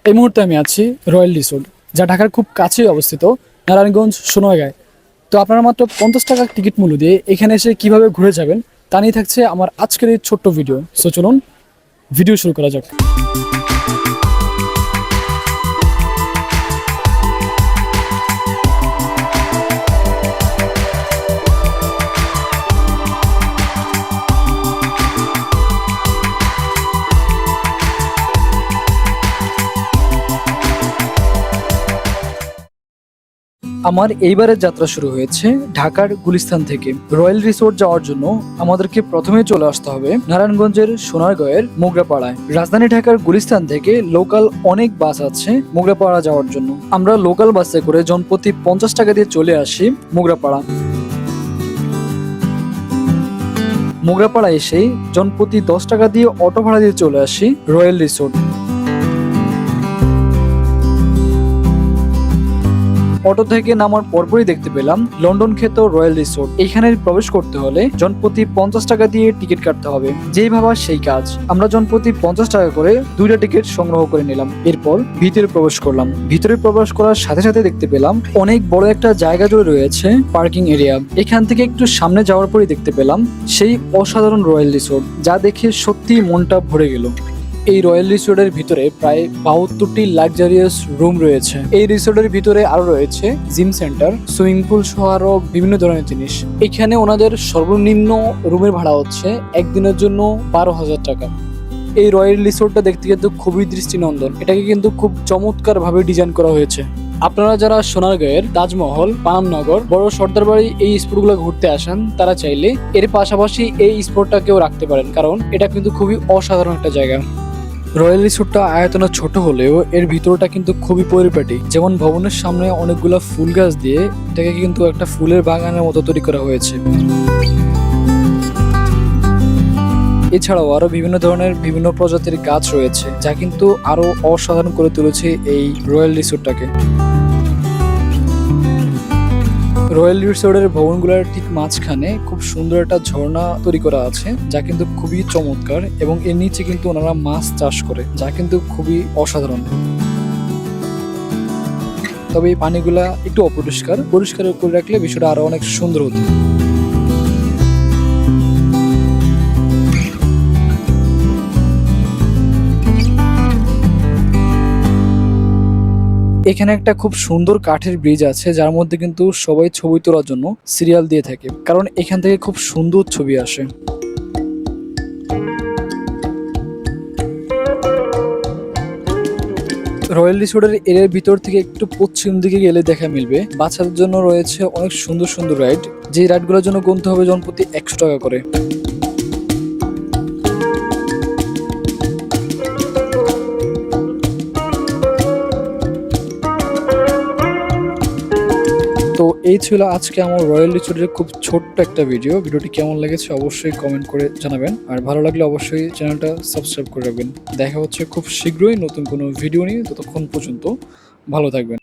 এই মুহূর্তে আমি আছি রয়্যাল রিসোর্ট, যা ঢাকার খুব কাছেই অবস্থিত, নারায়ণগঞ্জ সোনারগাঁয়ে। তো আপনারা মাত্র 50 টাকা টিকিট মূল্য দিয়ে এখানে এসে কিভাবে ঘুরে যাবেন তা নিয়ে থাকছে আমার আজকের এই ছোট্ট ভিডিও। সো চলুন ভিডিও শুরু করা যাক। আমার এইবারের যাত্রা শুরু হয়েছে ঢাকার গুলিস্তান থেকে। রয়্যাল রিসোর্ট যাওয়ার জন্য আমাদেরকে প্রথমে চলে আসতে হবে নারায়ণগঞ্জের সোনারগাঁয়ের মোগরাপাড়ায়। রাজধানী ঢাকার গুলিস্তান থেকে লোকাল অনেক বাস আছে মোগরাপাড়া যাওয়ার জন্য। আমরা লোকাল বাসে করে জনপ্রতি 50 টাকা দিয়ে চলে আসি মোগরাপাড়া। মোগরাপাড়া এসেই জনপ্রতি 10 টাকা দিয়ে অটো ভাড়া দিয়ে চলে আসি রয়্যাল রিসোর্ট। অটো থেকে নামার পরপরই দেখতে পেলাম লন্ডন খ্যাত রয়্যাল রিসোর্ট। এখানে প্রবেশ করতে হলে জনপ্রতি 50 টাকা দিয়ে টিকিট কাটতে হবে। যেই ভাবা সেই কাজ, আমরা জনপ্রতি 50 টাকা করে 2টা টিকিট সংগ্রহ করে নিলাম। এরপর ভিতরে প্রবেশ করলাম। ভিতরে প্রবেশ করার সাথে সাথে দেখতে পেলাম অনেক বড় একটা জায়গা জুড়ে রয়েছে পার্কিং এরিয়া। এখান থেকে একটু সামনে যাওয়ার পরই দেখতে পেলাম সেই অসাধারণ রয়্যাল রিসোর্ট, যা দেখে সত্যি মনটা ভরে গেল। এই রয়্যাল রিসোর্টের ভিতরে প্রায় 72টি লাক্সারিয়াস রুম রয়েছে। এই রিসোর্টের ভিতরে আরো রয়েছে জিম সেন্টার, সুইমিং পুল সহ আরো বিভিন্ন ধরনের জিনিস। এখানে ওনাদের সর্বনিম্ন রুমের ভাড়া হচ্ছে একদিনের জন্য 12,000 টাকা। এই রয়্যাল রিসোর্টটা দেখতে কিন্তু খুবই দৃষ্টিনন্দন। এটাকে কিন্তু খুব চমৎকার ভাবে ডিজাইন করা হয়েছে। আপনারা যারা সোনারগাঁয়ের তাজমহল, পানামনগর, বড় সর্দার বাড়ি এই স্পটগুলো ঘুরতে আসেন, তারা চাইলে এর পাশাপাশি এই স্পটটাকেও রাখতে পারেন, কারণ এটা কিন্তু খুবই অসাধারণ একটা জায়গা। রয়্যাল রিসোর্টটা আয়তনে ছোট হলেও এর ভিতরটা কিন্তু খুবই পরিপাটি। যেমন ভবনের সামনে অনেকগুলো ফুল গাছ দিয়ে এটাকে কিন্তু একটা ফুলের বাগানের মতো তৈরি করা হয়েছে। এছাড়াও আরো বিভিন্ন ধরনের বিভিন্ন প্রজাতির গাছ রয়েছে, যা কিন্তু আরো অসাধারণ করে তুলেছে এই রয়্যাল রিসোর্টটাকে। রয়্যাল রিসোর্টের ভবনগুলোর ঠিক মাঝখানে খুব সুন্দর একটা ঝর্ণা তৈরি করা আছে, যা কিন্তু খুবই চমৎকার, এবং এর নিচে কিন্তু ওনারা মাছ চাষ করে, যা কিন্তু খুবই অসাধারণ। তবে এই পানিগুলা একটু অপরিষ্কার, পরিষ্কার করে রাখলে বিষয়টা আরো অনেক সুন্দর হতো। এখানে একটা খুব সুন্দর কাঠের ব্রিজ আছে, যার মধ্যে কিন্তু সবাই ছবি তোলার জন্য সিরিয়াল দিয়ে থাকে, কারণ এখান থেকে খুব সুন্দর ছবি আসে। রয়্যাল রিসোর্টের এর ভিতর থেকে একটু পশ্চিম দিকে গেলে দেখা মিলবে বাচ্চাদের জন্য রয়েছে অনেক সুন্দর সুন্দর রাইড। যে রাইডগুলোর জন্য গুনতে হবে জনপ্রতি 100 টাকা করে। তো এই ছিল আজকে আমার রয়্যাল রিসোর্টের খুব ছোট্ট একটা ভিডিও। ভিডিওটি কেমন লেগেছে অবশ্যই কমেন্ট করে জানাবেন, আর ভালো লাগলে অবশ্যই চ্যানেলটা সাবস্ক্রাইব করে রাখবেন। দেখা হচ্ছে খুব শীঘ্রই নতুন কোনো ভিডিও নিয়ে। ততক্ষণ পর্যন্ত ভালো থাকবেন।